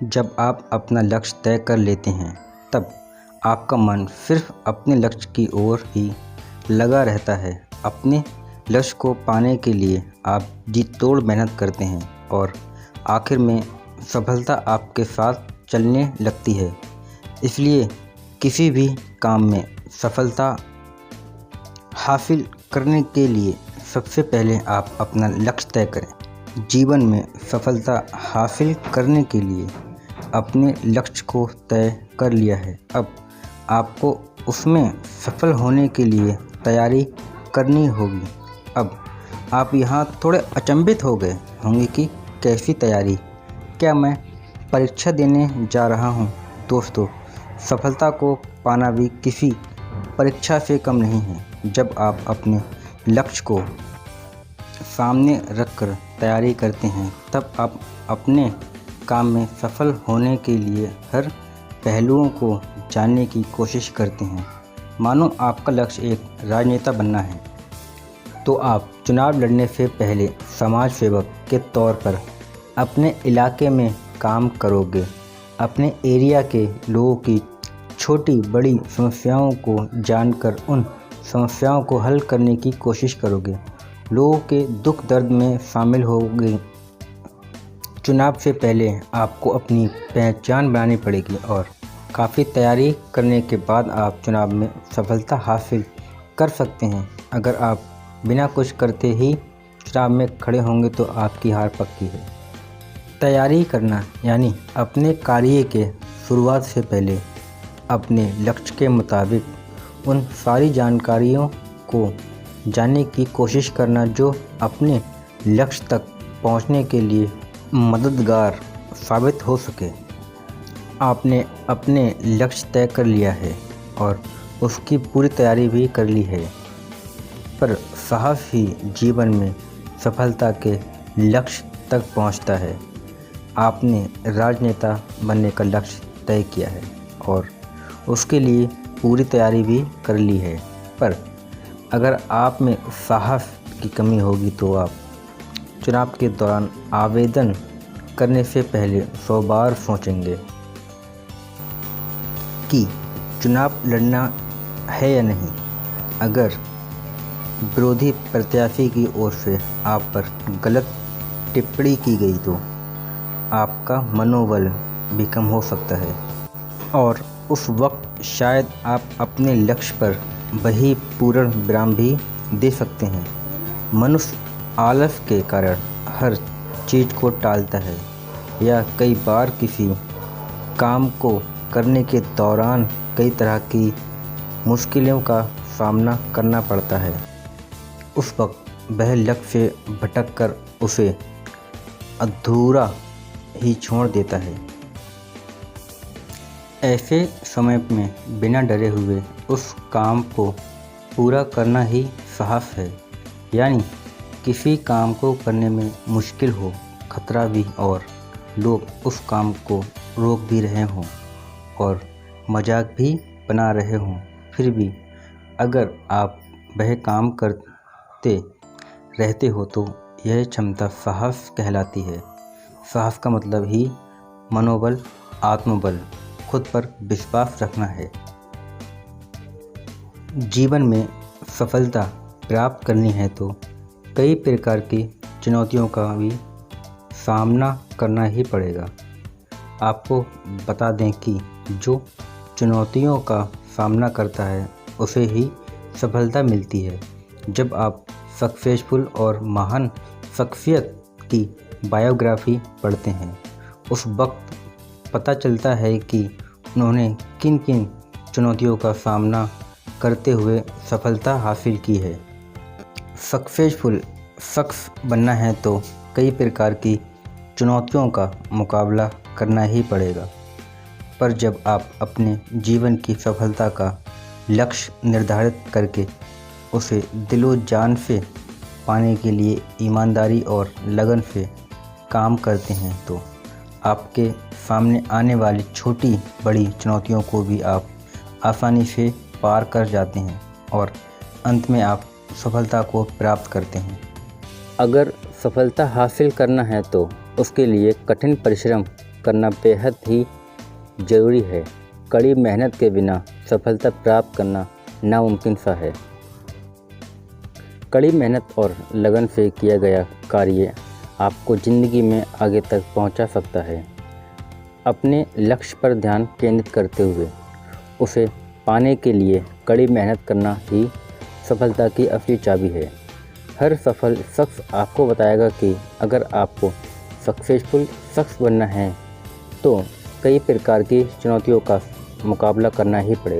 जब आप अपना लक्ष्य तय कर लेते हैं तब आपका मन सिर्फ अपने लक्ष्य की ओर ही लगा रहता है। अपने लक्ष्य को पाने के लिए आप जी तोड़ मेहनत करते हैं और आखिर में सफलता आपके साथ चलने लगती है। इसलिए किसी भी काम में सफलता हासिल करने के लिए सबसे पहले आप अपना लक्ष्य तय करें। जीवन में सफलता हासिल करने के लिए अपने लक्ष्य को तय कर लिया है, अब आपको उसमें सफल होने के लिए तैयारी करनी होगी। अब आप यहाँ थोड़े अचंभित हो गए होंगे कि कैसी तैयारी, क्या मैं परीक्षा देने जा रहा हूँ? दोस्तों, सफलता को पाना भी किसी परीक्षा से कम नहीं है। जब आप अपने लक्ष्य को सामने रखकर तैयारी करते हैं तब आप अपने काम में सफल होने के लिए हर पहलुओं को जानने की कोशिश करते हैं। मानो आपका लक्ष्य एक राजनेता बनना है तो आप चुनाव लड़ने से पहले समाज सेवक के तौर पर अपने इलाके में काम करोगे। अपने एरिया के लोगों की छोटी बड़ी समस्याओं को जानकर उन समस्याओं को हल करने की कोशिश करोगे। लोगों के दुख दर्द में शामिल होगे। चुनाव से पहले आपको अपनी पहचान बनानी पड़ेगी और काफ़ी तैयारी करने के बाद आप चुनाव में सफलता हासिल कर सकते हैं। अगर आप बिना कुछ करते ही चुनाव में खड़े होंगे तो आपकी हार पक्की है। तैयारी करना यानी अपने कार्य के शुरुआत से पहले अपने लक्ष्य के मुताबिक उन सारी जानकारियों को जानने की कोशिश करना जो अपने लक्ष्य तक पहुंचने के लिए मददगार साबित हो सके। आपने अपने लक्ष्य तय कर लिया है और उसकी पूरी तैयारी भी कर ली है, पर साहस ही जीवन में सफलता के लक्ष्य तक पहुंचता है। आपने राजनेता बनने का लक्ष्य तय किया है और उसके लिए पूरी तैयारी भी कर ली है, पर अगर आप में साहस की कमी होगी तो आप चुनाव के दौरान आवेदन करने से पहले 100 बार सोचेंगे कि चुनाव लड़ना है या नहीं। अगर विरोधी प्रत्याशी की ओर से आप पर गलत टिप्पणी की गई तो आपका मनोबल भी कम हो सकता है और उस वक्त शायद आप अपने लक्ष्य पर वही पूर्ण विराम भी दे सकते हैं। मनुष्य आलस के कारण हर चीज़ को टालता है या कई बार किसी काम को करने के दौरान कई तरह की मुश्किलों का सामना करना पड़ता है। उस वक्त वह लक्ष्य से भटक कर उसे अधूरा ही छोड़ देता है। ऐसे समय में बिना डरे हुए उस काम को पूरा करना ही साहस है। यानी किसी काम को करने में मुश्किल हो, खतरा भी और लोग उस काम को रोक भी रहे हों और मजाक भी बना रहे हों, फिर भी अगर आप वह काम करते रहते हो तो यह क्षमता साहस कहलाती है। साहस का मतलब ही मनोबल, आत्मबल, खुद पर विश्वास रखना है। जीवन में सफलता प्राप्त करनी है तो कई प्रकार की चुनौतियों का भी सामना करना ही पड़ेगा। आपको बता दें कि जो चुनौतियों का सामना करता है उसे ही सफलता मिलती है। जब आप सक्सेसफुल और महान शख्सियत की बायोग्राफी पढ़ते हैं उस वक्त पता चलता है कि उन्होंने किन किन चुनौतियों का सामना करते हुए सफलता हासिल की है। सक्सेसफुल शख्स बनना है तो कई प्रकार की चुनौतियों का मुकाबला करना ही पड़ेगा, पर जब आप अपने जीवन की सफलता का लक्ष्य निर्धारित करके उसे दिलो जान से पाने के लिए ईमानदारी और लगन से काम करते हैं तो आपके सामने आने वाली छोटी बड़ी चुनौतियों को भी आप आसानी से पार कर जाते हैं और अंत में आप सफलता को प्राप्त करते हैं। अगर सफलता हासिल करना है तो उसके लिए कठिन परिश्रम करना बेहद ही ज़रूरी है। कड़ी मेहनत के बिना सफलता प्राप्त करना नामुमकिन सा है। कड़ी मेहनत और लगन से किया गया कार्य आपको ज़िंदगी में आगे तक पहुंचा सकता है। अपने लक्ष्य पर ध्यान केंद्रित करते हुए उसे पाने के लिए कड़ी मेहनत करना ही सफलता की असली चाबी है। हर सफल शख्स आपको बताएगा कि अगर आपको सक्सेसफुल शख्स बनना है तो कई प्रकार की चुनौतियों का मुकाबला करना ही पड़ेगा।